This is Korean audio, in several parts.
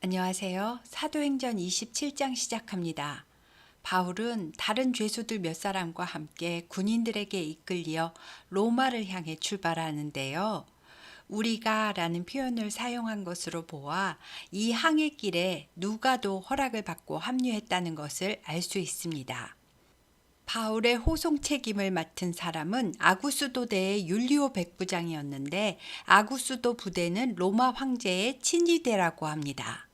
안녕하세요. 사도행전 27장 시작합니다. 바울은 다른 죄수들 몇 사람과 함께 군인들에게 이끌려 로마를 향해 출발하는데요. 우리가 라는 표현을 사용한 것으로 보아 이 항해 길에 누가도 허락을 받고 합류했다는 것을 알 수 있습니다. 바울의 호송 책임을 맡은 사람은 아구스도대의 율리오 백부장이었는데 아구스도 부대는 로마 황제의 친위대라고 합니다.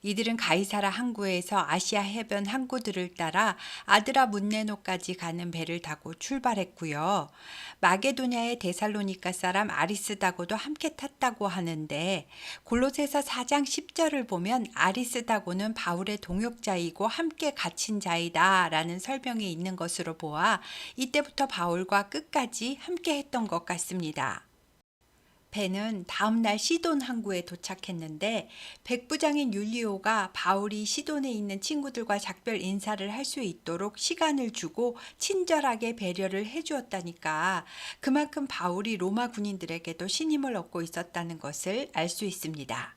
이들은 가이사라 항구에서 아시아 해변 항구들을 따라 아드라 문네노까지 가는 배를 타고 출발했고요. 마게도냐의 데살로니가 사람 아리스다고도 함께 탔다고 하는데 골로새서 4장 10절을 보면 아리스다고는 바울의 동역자이고 함께 갇힌 자이다라는 설명이 있는 것으로 보아 이때부터 바울과 끝까지 함께 했던 것 같습니다. 배는 다음날 시돈 항구에 도착했는데 백부장인 율리오가 바울이 시돈에 있는 친구들과 작별 인사를 할 수 있도록 시간을 주고 친절하게 배려를 해주었다니까 그만큼 바울이 로마 군인들에게도 신임을 얻고 있었다는 것을 알 수 있습니다.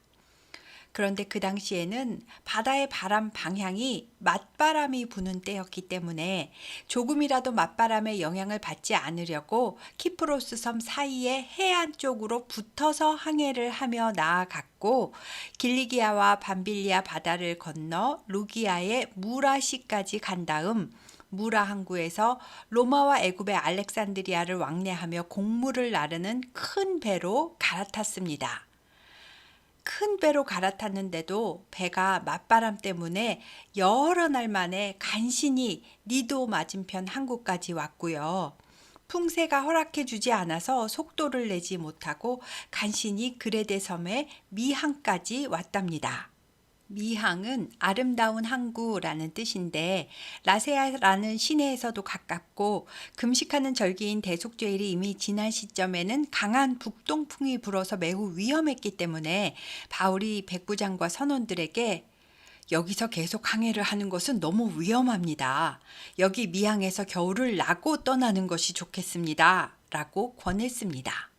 그런데 그 당시에는 바다의 바람 방향이 맞바람이 부는 때였기 때문에 조금이라도 맞바람의 영향을 받지 않으려고 키프로스 섬 사이의 해안 쪽으로 붙어서 항해를 하며 나아갔고 길리기아와 밤빌리아 바다를 건너 루기아의 무라시까지 간 다음 무라 항구에서 로마와 애굽의 알렉산드리아를 왕래하며 곡물을 나르는 큰 배로 갈아탔습니다. 큰 배로 갈아탔는데도 배가 맞바람 때문에 여러 날 만에 간신히 니도 맞은편 항구까지 왔고요. 풍세가 허락해 주지 않아서 속도를 내지 못하고 간신히 그레데 섬의 미항까지 왔답니다. 미항은 아름다운 항구라는 뜻인데 라세아라는 시내에서도 가깝고 금식하는 절기인 대속죄일이 이미 지난 시점에는 강한 북동풍이 불어서 매우 위험했기 때문에 바울이 백부장과 선원들에게 여기서 계속 항해를 하는 것은 너무 위험합니다. 여기 미항에서 겨울을 나고 떠나는 것이 좋겠습니다. 라고 권했습니다.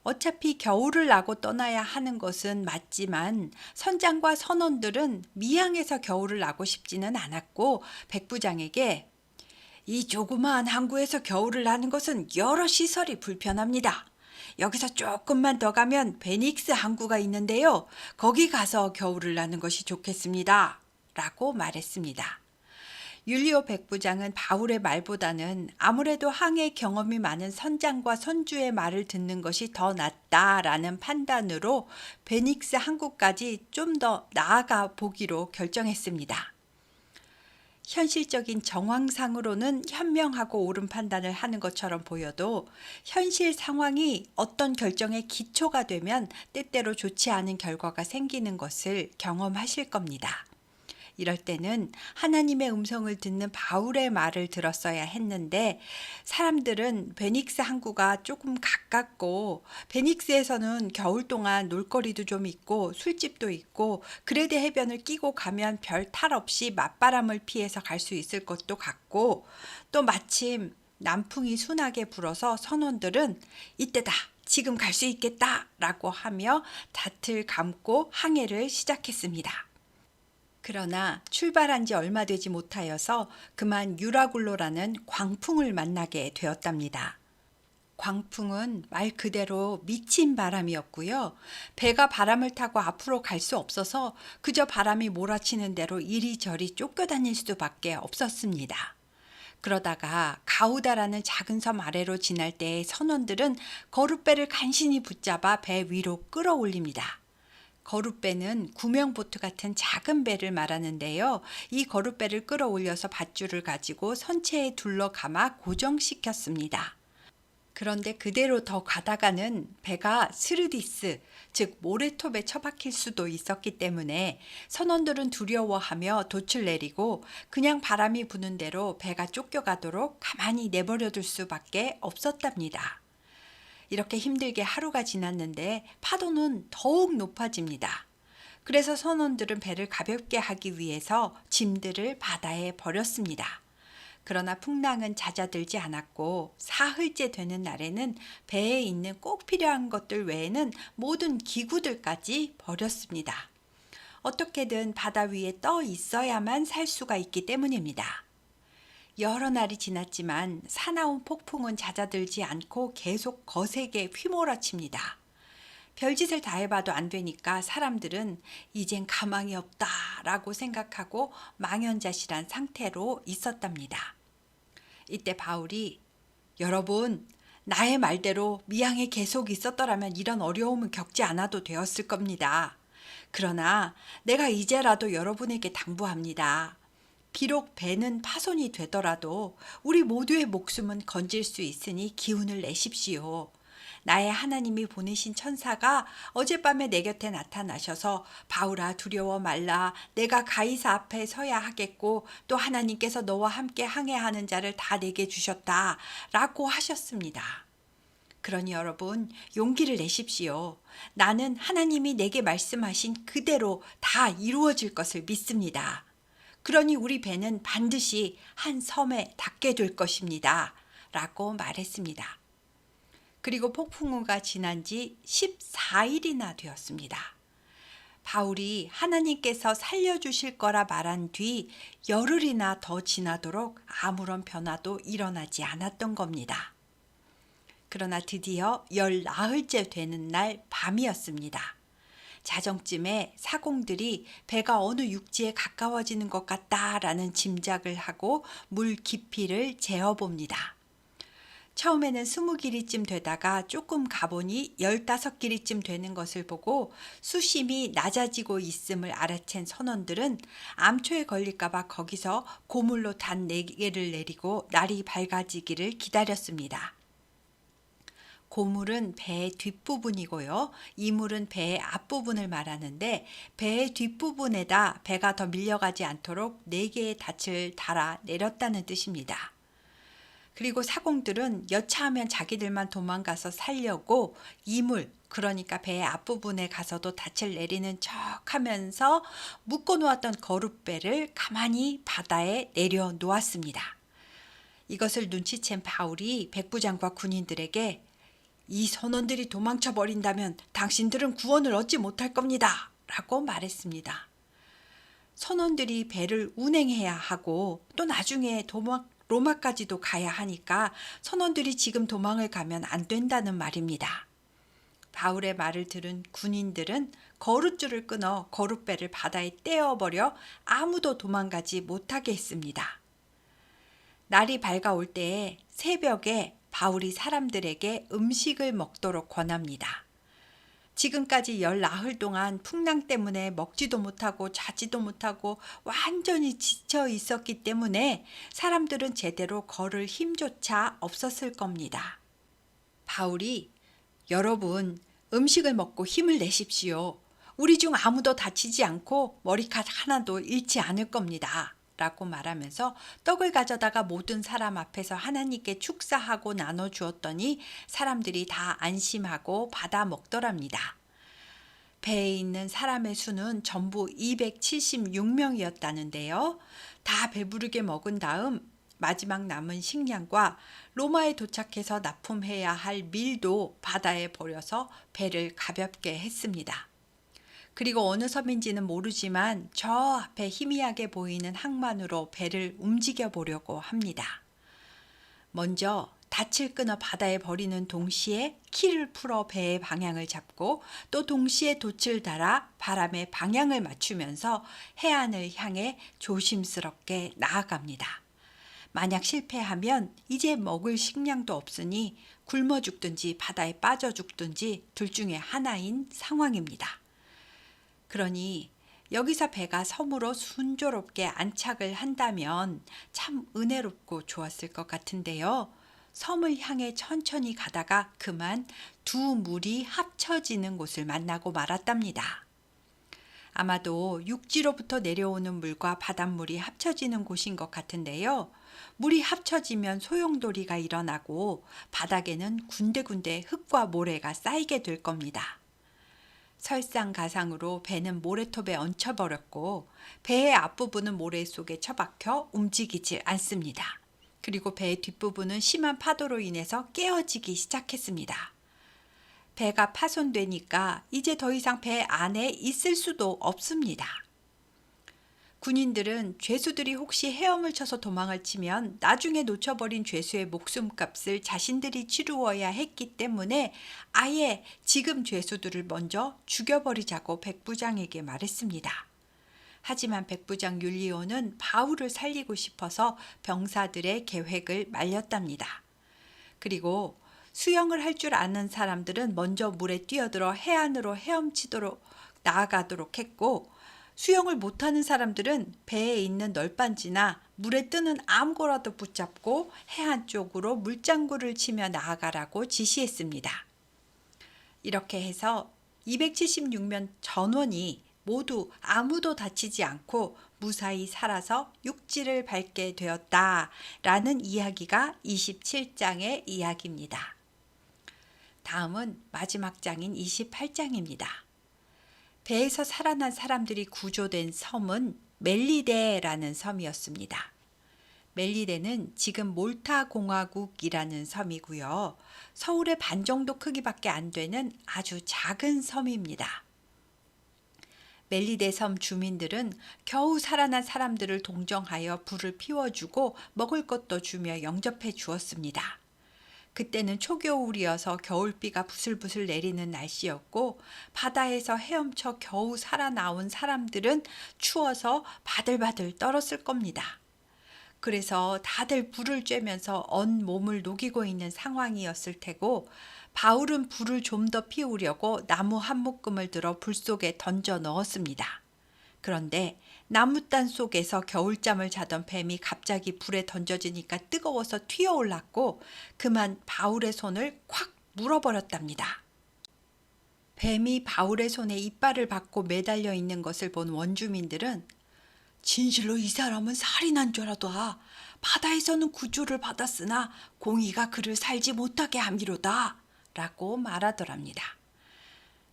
어차피 겨울을 나고 떠나야 하는 것은 맞지만 선장과 선원들은 미항에서 겨울을 나고 싶지는 않았고 백부장에게 이 조그마한 항구에서 겨울을 나는 것은 여러 시설이 불편합니다. 여기서 조금만 더 가면 베닉스 항구가 있는데요. 거기 가서 겨울을 나는 것이 좋겠습니다. 라고 말했습니다. 율리오 백부장은 바울의 말보다는 아무래도 항해 경험이 많은 선장과 선주의 말을 듣는 것이 더 낫다라는 판단으로 베닉스 항구까지 좀 더 나아가 보기로 결정했습니다. 현실적인 정황상으로는 현명하고 옳은 판단을 하는 것처럼 보여도 현실 상황이 어떤 결정의 기초가 되면 때때로 좋지 않은 결과가 생기는 것을 경험하실 겁니다. 이럴 때는 하나님의 음성을 듣는 바울의 말을 들었어야 했는데 사람들은 베닉스 항구가 조금 가깝고 베닉스에서는 겨울 동안 놀거리도 좀 있고 술집도 있고 그레데 해변을 끼고 가면 별 탈 없이 맞바람을 피해서 갈 수 있을 것도 같고 또 마침 남풍이 순하게 불어서 선원들은 이때다 지금 갈 수 있겠다 라고 하며 닷을 감고 항해를 시작했습니다. 그러나 출발한 지 얼마 되지 못하여서 그만 유라굴로라는 광풍을 만나게 되었답니다. 광풍은 말 그대로 미친 바람이었고요. 배가 바람을 타고 앞으로 갈 수 없어서 그저 바람이 몰아치는 대로 이리저리 쫓겨다닐 수밖에 없었습니다. 그러다가 가우다라는 작은 섬 아래로 지날 때 선원들은 거룻배를 간신히 붙잡아 배 위로 끌어올립니다. 거룻배는 구명보트 같은 작은 배를 말하는데요. 이 거룻배를 끌어올려서 밧줄을 가지고 선체에 둘러 감아 고정시켰습니다. 그런데 그대로 더 가다가는 배가 스르디스, 즉 모래톱에 처박힐 수도 있었기 때문에 선원들은 두려워하며 돛을 내리고 그냥 바람이 부는 대로 배가 쫓겨가도록 가만히 내버려둘 수밖에 없었답니다. 이렇게 힘들게 하루가 지났는데 파도는 더욱 높아집니다. 그래서 선원들은 배를 가볍게 하기 위해서 짐들을 바다에 버렸습니다. 그러나 풍랑은 잦아들지 않았고 사흘째 되는 날에는 배에 있는 꼭 필요한 것들 외에는 모든 기구들까지 버렸습니다. 어떻게든 바다 위에 떠 있어야만 살 수가 있기 때문입니다. 여러 날이 지났지만 사나운 폭풍은 잦아들지 않고 계속 거세게 휘몰아칩니다. 별짓을 다 해봐도 안 되니까 사람들은 이젠 가망이 없다라고 생각하고 망연자실한 상태로 있었답니다. 이때 바울이 여러분, 나의 말대로 미양에 계속 있었더라면 이런 어려움을 겪지 않아도 되었을 겁니다. 그러나 내가 이제라도 여러분에게 당부합니다. 비록 배는 파손이 되더라도 우리 모두의 목숨은 건질 수 있으니 기운을 내십시오. 나의 하나님이 보내신 천사가 어젯밤에 내 곁에 나타나셔서 바울아 두려워 말라 내가 가이사 앞에 서야 하겠고 또 하나님께서 너와 함께 항해하는 자를 다 내게 주셨다 라고 하셨습니다. 그러니 여러분 용기를 내십시오. 나는 하나님이 내게 말씀하신 그대로 다 이루어질 것을 믿습니다. 그러니 우리 배는 반드시 한 섬에 닿게 될 것입니다. 라고 말했습니다. 그리고 폭풍우가 지난 지 14일이나 되었습니다. 바울이 하나님께서 살려주실 거라 말한 뒤 열흘이나 더 지나도록 아무런 변화도 일어나지 않았던 겁니다. 그러나 드디어 14흘째 되는 날 밤이었습니다. 자정쯤에 사공들이 배가 어느 육지에 가까워지는 것 같다라는 짐작을 하고 물 깊이를 재어봅니다. 처음에는 20길이쯤 되다가 조금 가보니 15길이쯤 되는 것을 보고 수심이 낮아지고 있음을 알아챈 선원들은 암초에 걸릴까봐 거기서 고물로 단 4개를 내리고 날이 밝아지기를 기다렸습니다. 고물은 배의 뒷부분이고요. 이물은 배의 앞부분을 말하는데 배의 뒷부분에다 배가 더 밀려가지 않도록 4개의 닻을 달아 내렸다는 뜻입니다. 그리고 사공들은 여차하면 자기들만 도망가서 살려고 이물, 그러니까 배의 앞부분에 가서도 닻을 내리는 척 하면서 묶어놓았던 거룻배를 가만히 바다에 내려놓았습니다. 이것을 눈치챈 바울이 백부장과 군인들에게 이 선원들이 도망쳐 버린다면 당신들은 구원을 얻지 못할 겁니다. 라고 말했습니다. 선원들이 배를 운행해야 하고 또 나중에 로마까지도 가야 하니까 선원들이 지금 도망을 가면 안 된다는 말입니다. 바울의 말을 들은 군인들은 거룻줄을 끊어 거룻배를 바다에 떼어버려 아무도 도망가지 못하게 했습니다. 날이 밝아올 때에 새벽에 바울이 사람들에게 음식을 먹도록 권합니다. 지금까지 14흘 동안 풍랑 때문에 먹지도 못하고 자지도 못하고 완전히 지쳐 있었기 때문에 사람들은 제대로 걸을 힘조차 없었을 겁니다. 바울이 여러분 음식을 먹고 힘을 내십시오. 우리 중 아무도 다치지 않고 머리카락 하나도 잃지 않을 겁니다. 라고 말하면서 떡을 가져다가 모든 사람 앞에서 하나님께 축사하고 나눠주었더니 사람들이 다 안심하고 받아 먹더랍니다. 배에 있는 사람의 수는 전부 276명이었다는데요. 다 배부르게 먹은 다음 마지막 남은 식량과 로마에 도착해서 납품해야 할 밀도 바다에 버려서 배를 가볍게 했습니다. 그리고 어느 섬인지는 모르지만 저 앞에 희미하게 보이는 항만으로 배를 움직여 보려고 합니다. 먼저 닻을 끊어 바다에 버리는 동시에 키를 풀어 배의 방향을 잡고 또 동시에 돛을 달아 바람의 방향을 맞추면서 해안을 향해 조심스럽게 나아갑니다. 만약 실패하면 이제 먹을 식량도 없으니 굶어 죽든지 바다에 빠져 죽든지 둘 중에 하나인 상황입니다. 그러니 여기서 배가 섬으로 순조롭게 안착을 한다면 참 은혜롭고 좋았을 것 같은데요. 섬을 향해 천천히 가다가 그만 두 물이 합쳐지는 곳을 만나고 말았답니다. 아마도 육지로부터 내려오는 물과 바닷물이 합쳐지는 곳인 것 같은데요. 물이 합쳐지면 소용돌이가 일어나고 바닥에는 군데군데 흙과 모래가 쌓이게 될 겁니다. 설상가상으로 배는 모래톱에 얹혀버렸고 배의 앞부분은 모래 속에 처박혀 움직이질 않습니다. 그리고 배의 뒷부분은 심한 파도로 인해서 깨어지기 시작했습니다. 배가 파손되니까 이제 더 이상 배 안에 있을 수도 없습니다. 군인들은 죄수들이 혹시 헤엄을 쳐서 도망을 치면 나중에 놓쳐버린 죄수의 목숨값을 자신들이 치루어야 했기 때문에 아예 지금 죄수들을 먼저 죽여버리자고 백부장에게 말했습니다. 하지만 백부장 율리오는 바울을 살리고 싶어서 병사들의 계획을 말렸답니다. 그리고 수영을 할 줄 아는 사람들은 먼저 물에 뛰어들어 해안으로 헤엄치도록 나아가도록 했고, 수영을 못하는 사람들은 배에 있는 널빤지나 물에 뜨는 아무거라도 붙잡고 해안 쪽으로 물장구를 치며 나아가라고 지시했습니다. 이렇게 해서 276명 전원이 모두 아무도 다치지 않고 무사히 살아서 육지를 밟게 되었다라는 이야기가 27장의 이야기입니다. 다음은 마지막 장인 28장입니다. 배에서 살아난 사람들이 구조된 섬은 멜리데라는 섬이었습니다. 멜리데는 지금 몰타 공화국이라는 섬이고요. 서울의 반 정도 크기밖에 안 되는 아주 작은 섬입니다. 멜리데 섬 주민들은 겨우 살아난 사람들을 동정하여 불을 피워주고 먹을 것도 주며 영접해 주었습니다. 그때는 초겨울이어서 겨울비가 부슬부슬 내리는 날씨였고, 바다에서 헤엄쳐 겨우 살아나온 사람들은 추워서 바들바들 떨었을 겁니다. 그래서 다들 불을 쬐면서 언 몸을 녹이고 있는 상황이었을 테고, 바울은 불을 좀 더 피우려고 나무 한 묶음을 들어 불 속에 던져 넣었습니다. 그런데 나무단 속에서 겨울잠을 자던 뱀이 갑자기 불에 던져지니까 뜨거워서 튀어올랐고 그만 바울의 손을 콱 물어버렸답니다. 뱀이 바울의 손에 이빨을 받고 매달려 있는 것을 본 원주민들은 진실로 이 사람은 살인한 죄라다. 바다에서는 구조를 받았으나 공의가 그를 살지 못하게 함이로다 라고 말하더랍니다.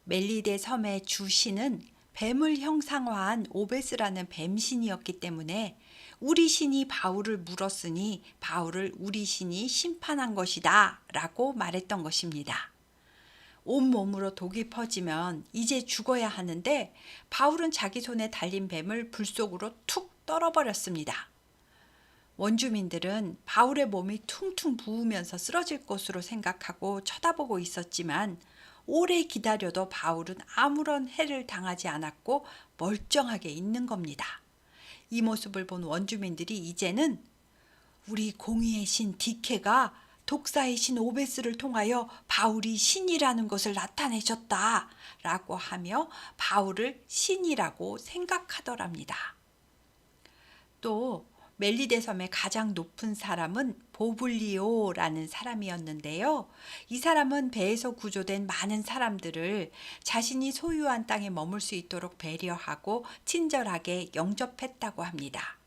멜리데 섬의 주신은 뱀을 형상화한 오베스라는 뱀신이었기 때문에 우리 신이 바울을 물었으니 바울을 우리 신이 심판한 것이다 라고 말했던 것입니다. 온몸으로 독이 퍼지면 이제 죽어야 하는데 바울은 자기 손에 달린 뱀을 불 속으로 툭 떨어버렸습니다. 원주민들은 바울의 몸이 퉁퉁 부으면서 쓰러질 것으로 생각하고 쳐다보고 있었지만 오래 기다려도 바울은 아무런 해를 당하지 않았고 멀쩡하게 있는 겁니다. 이 모습을 본 원주민들이 이제는 우리 공의의 신 디케가 독사의 신 오베스를 통하여 바울이 신이라는 것을 나타내셨다 라고 하며 바울을 신이라고 생각하더랍니다. 또 멜리데 섬의 가장 높은 사람은 보블리오라는 사람이었는데요. 이 사람은 배에서 구조된 많은 사람들을 자신이 소유한 땅에 머물 수 있도록 배려하고 친절하게 영접했다고 합니다.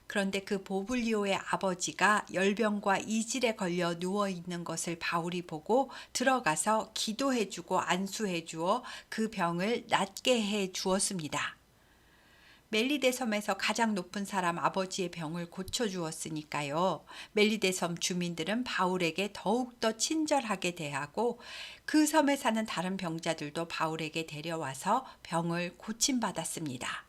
그런데 그 보블리오의 아버지가 열병과 이질에 걸려 누워있는 것을 바울이 보고 들어가서 기도해주고 안수해주어 그 병을 낫게 해주었습니다. 멜리데 섬에서 가장 높은 사람 아버지의 병을 고쳐주었으니까요. 멜리데 섬 주민들은 바울에게 더욱더 친절하게 대하고 그 섬에 사는 다른 병자들도 바울에게 데려와서 병을 고침받았습니다.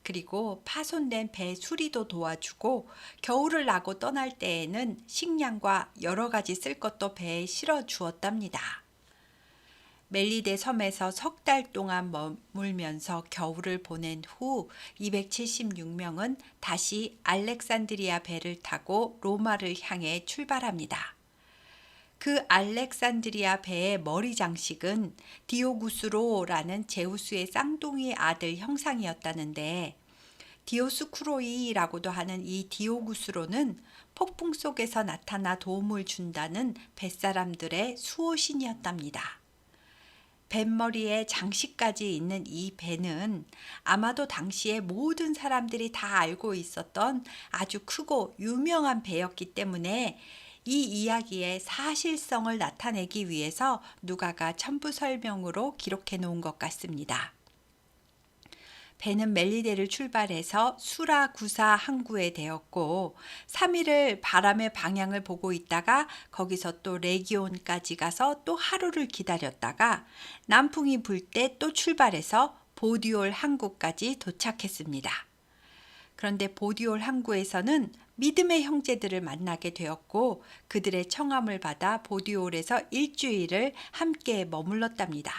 그리고 파손된 배 수리도 도와주고 겨울을 나고 떠날 때에는 식량과 여러 가지 쓸 것도 배에 실어 주었답니다. 멜리데 섬에서 석 달 동안 머물면서 겨울을 보낸 후 276명은 다시 알렉산드리아 배를 타고 로마를 향해 출발합니다. 그 알렉산드리아 배의 머리 장식은 디오구스로라는 제우스의 쌍둥이 아들 형상이었다는데 디오스쿠로이라고도 하는 이 디오구스로는 폭풍 속에서 나타나 도움을 준다는 뱃사람들의 수호신이었답니다. 뱃머리에 장식까지 있는 이 배는 아마도 당시에 모든 사람들이 다 알고 있었던 아주 크고 유명한 배였기 때문에 이 이야기의 사실성을 나타내기 위해서 누가가 첨부 설명으로 기록해 놓은 것 같습니다. 배는 멜리데를 출발해서 수라구사 항구에 되었고 3일을 바람의 방향을 보고 있다가 거기서 또 레기온까지 가서 또 하루를 기다렸다가 남풍이 불 때 또 출발해서 보디올 항구까지 도착했습니다. 그런데 보디올 항구에서는 믿음의 형제들을 만나게 되었고 그들의 청함을 받아 보디올에서 일주일을 함께 머물렀답니다.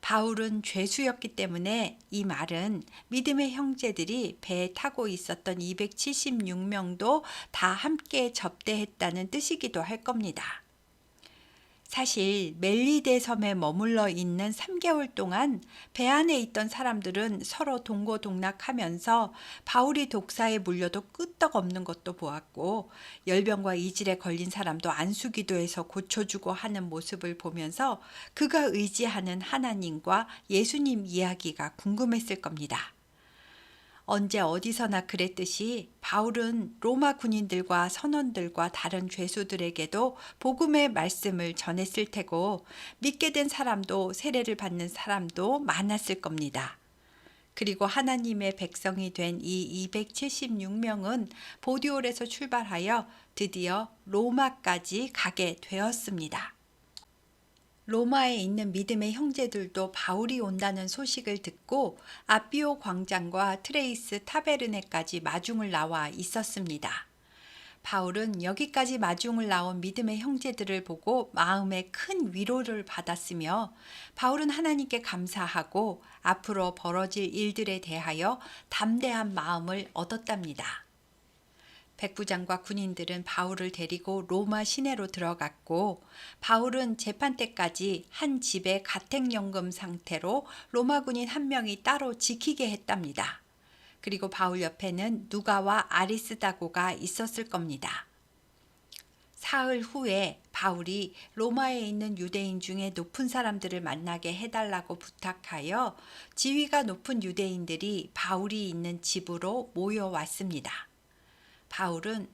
바울은 죄수였기 때문에 이 말은 믿음의 형제들이 배에 타고 있었던 276명도 다 함께 접대했다는 뜻이기도 할 겁니다. 사실 멜리데 섬에 머물러 있는 3개월 동안 배 안에 있던 사람들은 서로 동고동락하면서 바울이 독사에 물려도 끄떡없는 것도 보았고 열병과 이질에 걸린 사람도 안수기도해서 고쳐주고 하는 모습을 보면서 그가 의지하는 하나님과 예수님 이야기가 궁금했을 겁니다. 언제 어디서나 그랬듯이 바울은 로마 군인들과 선원들과 다른 죄수들에게도 복음의 말씀을 전했을 테고 믿게 된 사람도 세례를 받는 사람도 많았을 겁니다. 그리고 하나님의 백성이 된 이 276명은 보디올에서 출발하여 드디어 로마까지 가게 되었습니다. 로마에 있는 믿음의 형제들도 바울이 온다는 소식을 듣고 아비오 광장과 트레이스 타베르네까지 마중을 나와 있었습니다. 바울은 여기까지 마중을 나온 믿음의 형제들을 보고 마음에 큰 위로를 받았으며 바울은 하나님께 감사하고 앞으로 벌어질 일들에 대하여 담대한 마음을 얻었답니다. 백부장과 군인들은 바울을 데리고 로마 시내로 들어갔고 바울은 재판 때까지 한 집에 가택연금 상태로 로마 군인 한 명이 따로 지키게 했답니다. 그리고 바울 옆에는 누가와 아리스다고가 있었을 겁니다. 사흘 후에 바울이 로마에 있는 유대인 중에 높은 사람들을 만나게 해달라고 부탁하여 지위가 높은 유대인들이 바울이 있는 집으로 모여왔습니다. 바울은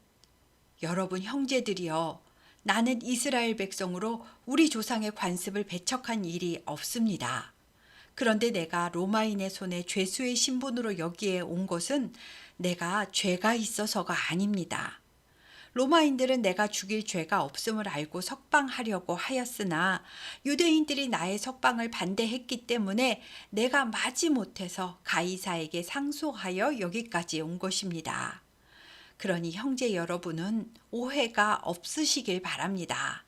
여러분 형제들이여 나는 이스라엘 백성으로 우리 조상의 관습을 배척한 일이 없습니다. 그런데 내가 로마인의 손에 죄수의 신분으로 여기에 온 것은 내가 죄가 있어서가 아닙니다. 로마인들은 내가 죽일 죄가 없음을 알고 석방하려고 하였으나 유대인들이 나의 석방을 반대했기 때문에 내가 마지못해서 가이사에게 상소하여 여기까지 온 것입니다. 그러니 형제 여러분은 오해가 없으시길 바랍니다.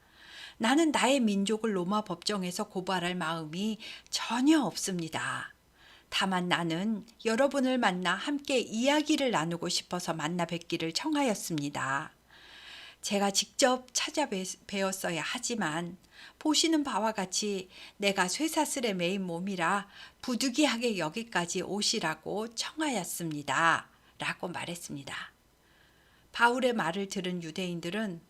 나는 나의 민족을 로마 법정에서 고발할 마음이 전혀 없습니다. 다만 나는 여러분을 만나 함께 이야기를 나누고 싶어서 만나 뵙기를 청하였습니다. 제가 직접 찾아뵈었어야 하지만 보시는 바와 같이 내가 쇠사슬에 매인 몸이라 부득이하게 여기까지 오시라고 청하였습니다. 라고 말했습니다. 바울의 말을 들은 유대인들은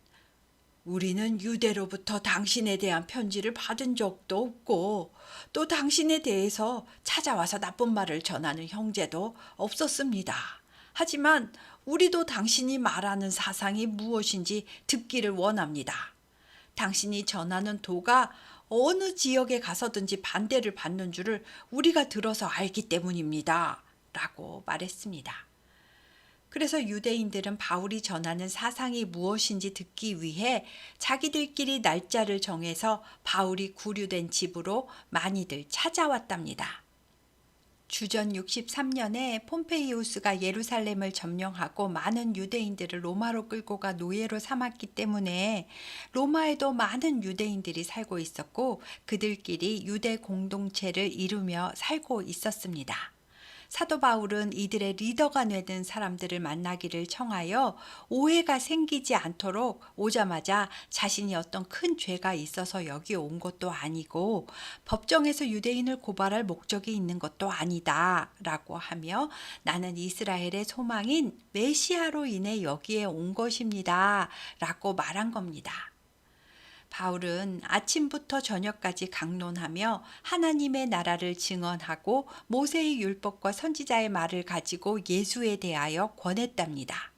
우리는 유대로부터 당신에 대한 편지를 받은 적도 없고 또 당신에 대해서 찾아와서 나쁜 말을 전하는 형제도 없었습니다. 하지만 우리도 당신이 말하는 사상이 무엇인지 듣기를 원합니다. 당신이 전하는 도가 어느 지역에 가서든지 반대를 받는 줄을 우리가 들어서 알기 때문입니다. 라고 말했습니다. 그래서 유대인들은 바울이 전하는 사상이 무엇인지 듣기 위해 자기들끼리 날짜를 정해서 바울이 구류된 집으로 많이들 찾아왔답니다. 주전 63년에 폼페이우스가 예루살렘을 점령하고 많은 유대인들을 로마로 끌고 가 노예로 삼았기 때문에 로마에도 많은 유대인들이 살고 있었고 그들끼리 유대 공동체를 이루며 살고 있었습니다. 사도 바울은 이들의 리더가 되는 사람들을 만나기를 청하여 오해가 생기지 않도록 오자마자 자신이 어떤 큰 죄가 있어서 여기 온 것도 아니고 법정에서 유대인을 고발할 목적이 있는 것도 아니다 라고 하며 나는 이스라엘의 소망인 메시아로 인해 여기에 온 것입니다 라고 말한 겁니다. 바울은 아침부터 저녁까지 강론하며 하나님의 나라를 증언하고 모세의 율법과 선지자의 말을 가지고 예수에 대하여 권했답니다.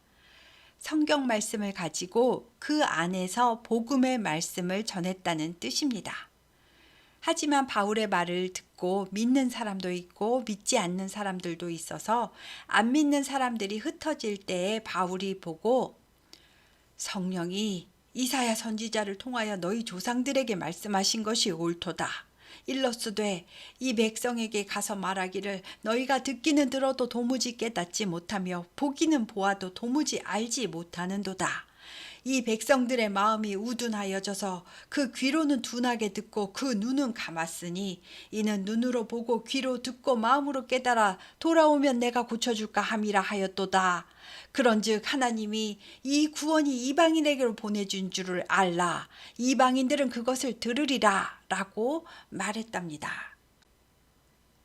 성경 말씀을 가지고 그 안에서 복음의 말씀을 전했다는 뜻입니다. 하지만 바울의 말을 듣고 있고 믿는 사람도 있고 믿지 않는 사람들도 있어서 안 믿는 사람들이 흩어질 때에 바울이 보고 성령이 이사야 선지자를 통하여 너희 조상들에게 말씀하신 것이 옳도다. 일러스되 이 백성에게 가서 말하기를 너희가 듣기는 들어도 도무지 깨닫지 못하며 보기는 보아도 도무지 알지 못하는도다. 이 백성들의 마음이 우둔하여져서 그 귀로는 둔하게 듣고 그 눈은 감았으니 이는 눈으로 보고 귀로 듣고 마음으로 깨달아 돌아오면 내가 고쳐줄까 함이라 하였도다. 그런즉 하나님이 이 구원이 이방인에게로 보내준 줄을 알라. 이방인들은 그것을 들으리라 라고 말했답니다.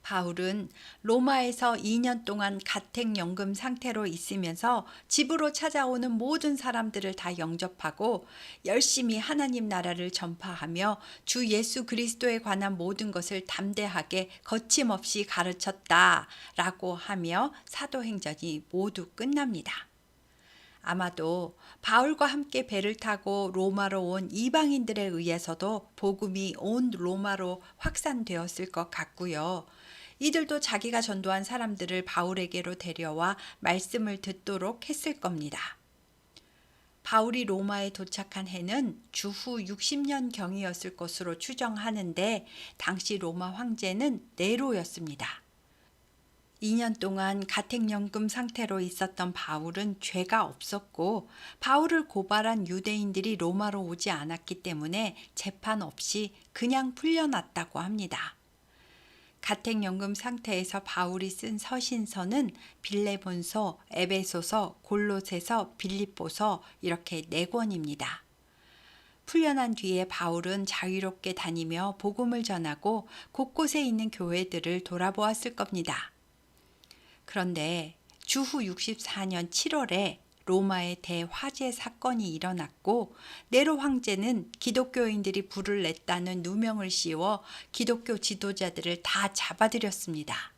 바울은 로마에서 2년 동안 가택연금 상태로 있으면서 집으로 찾아오는 모든 사람들을 다 영접하고 열심히 하나님 나라를 전파하며 주 예수 그리스도에 관한 모든 것을 담대하게 거침없이 가르쳤다라고 하며 사도행전이 모두 끝납니다. 아마도 바울과 함께 배를 타고 로마로 온 이방인들에 의해서도 복음이 온 로마로 확산되었을 것 같고요. 이들도 자기가 전도한 사람들을 바울에게로 데려와 말씀을 듣도록 했을 겁니다. 바울이 로마에 도착한 해는 주후 60년경이었을 것으로 추정하는데 당시 로마 황제는 네로였습니다. 2년 동안 가택연금 상태로 있었던 바울은 죄가 없었고 바울을 고발한 유대인들이 로마로 오지 않았기 때문에 재판 없이 그냥 풀려났다고 합니다. 가택연금 상태에서 바울이 쓴 서신서는 빌레본서, 에베소서, 골로새서, 빌립보서 이렇게 4권입니다. 풀려난 뒤에 바울은 자유롭게 다니며 복음을 전하고 곳곳에 있는 교회들을 돌아보았을 겁니다. 그런데 주후 64년 7월에 로마의 대화재 사건이 일어났고 네로 황제는 기독교인들이 불을 냈다는 누명을 씌워 기독교 지도자들을 다 잡아들였습니다.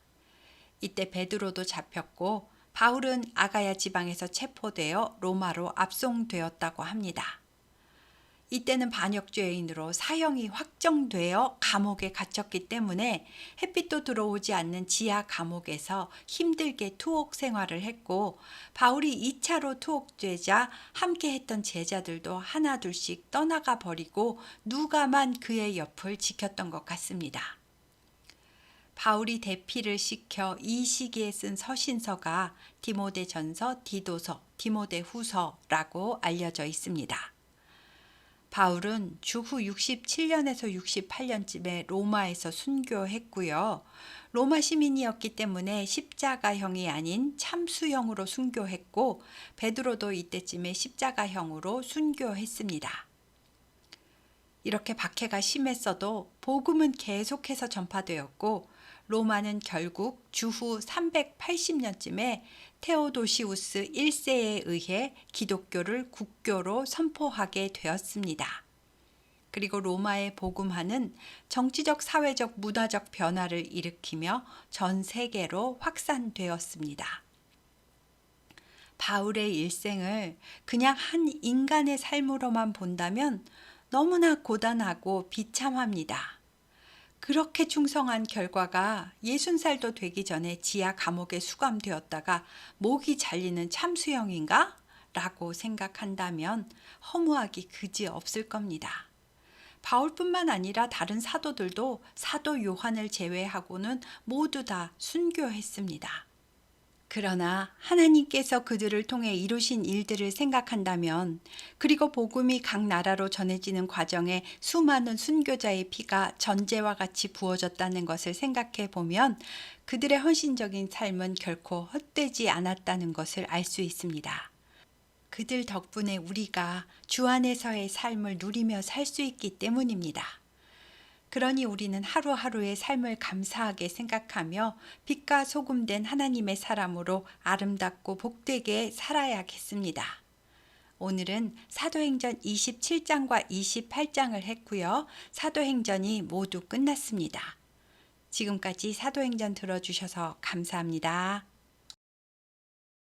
이때 베드로도 잡혔고 바울은 아가야 지방에서 체포되어 로마로 압송되었다고 합니다. 이때는 반역죄인으로 사형이 확정되어 감옥에 갇혔기 때문에 햇빛도 들어오지 않는 지하 감옥에서 힘들게 투옥 생활을 했고 바울이 2차로 투옥되자 함께 했던 제자들도 하나둘씩 떠나가 버리고 누가만 그의 옆을 지켰던 것 같습니다. 바울이 대피를 시켜 이 시기에 쓴 서신서가 디모데전서, 디도서, 디모데후서라고 알려져 있습니다. 바울은 주후 67년에서 68년쯤에 로마에서 순교했고요. 로마 시민이었기 때문에 십자가형이 아닌 참수형으로 순교했고 베드로도 이때쯤에 십자가형으로 순교했습니다. 이렇게 박해가 심했어도 복음은 계속해서 전파되었고 로마는 결국 주후 380년쯤에 테오도시우스 1세에 의해 기독교를 국교로 선포하게 되었습니다. 그리고 로마의 복음화는 정치적, 사회적, 문화적 변화를 일으키며 전 세계로 확산되었습니다. 바울의 일생을 그냥 한 인간의 삶으로만 본다면 너무나 고단하고 비참합니다. 그렇게 충성한 결과가 60살도 되기 전에 지하 감옥에 수감되었다가 목이 잘리는 참수형인가? 라고 생각한다면 허무하기 그지 없을 겁니다. 바울뿐만 아니라 다른 사도들도 사도 요한을 제외하고는 모두 다 순교했습니다. 그러나 하나님께서 그들을 통해 이루신 일들을 생각한다면 그리고 복음이 각 나라로 전해지는 과정에 수많은 순교자의 피가 전제와 같이 부어졌다는 것을 생각해 보면 그들의 헌신적인 삶은 결코 헛되지 않았다는 것을 알 수 있습니다. 그들 덕분에 우리가 주 안에서의 삶을 누리며 살 수 있기 때문입니다. 그러니 우리는 하루하루의 삶을 감사하게 생각하며 빛과 소금 된 하나님의 사람으로 아름답고 복되게 살아야겠습니다. 오늘은 사도행전 27장과 28장을 했고요. 사도행전이 모두 끝났습니다. 지금까지 사도행전 들어주셔서 감사합니다.